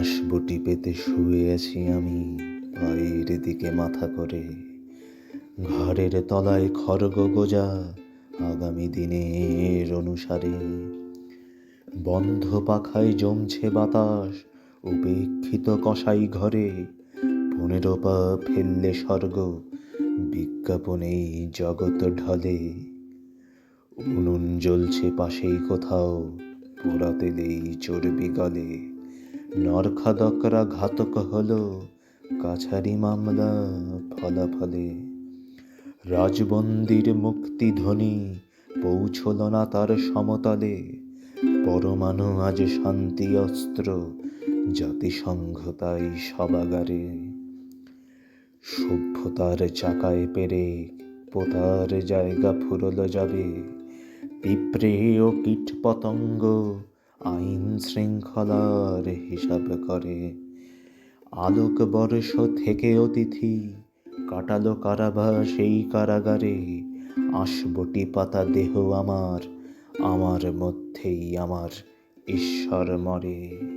আসবটি পেতে শুয়ে আছি আমি পায়ের দিকে মাথা করে। ঘরের তলায় খড়গ গোজা আগামী দিনের অনুসারে। বন্ধ পাখায় জমছে বাতাস, উপেক্ষিত কসাই ঘরে। 15 পা ফেললে স্বর্গ, বিজ্ঞাপনেই জগৎ ঢলে। উনুন জ্বলছে পাশেই কোথাও, পোড়া তেলেই চর্বি গলে। নরখাদকরা ঘাতক হলো, কাছারি মামলা ফলাফলে। রাজবন্দির মুক্তিধ্বনি পৌঁছল না তার সমতলে। পরমাণু আজ শান্তি অস্ত্র, জাতিসংঘ তাই সবাগারে। সভ্যতার চাকায় পেরেক, পোতার জায়গা ফুরল যাবে। পিঁপড়ে ও কীট পতঙ্গ আইন শৃঙ্খলার হিসাব করে। আলোক বর্ষ থেকে অতিথি কাটালো কারাবাস এই কারাগারে। আসবটি পাতা দেহ আমার, আমার মধ্যেই আমার ঈশ্বর মরে।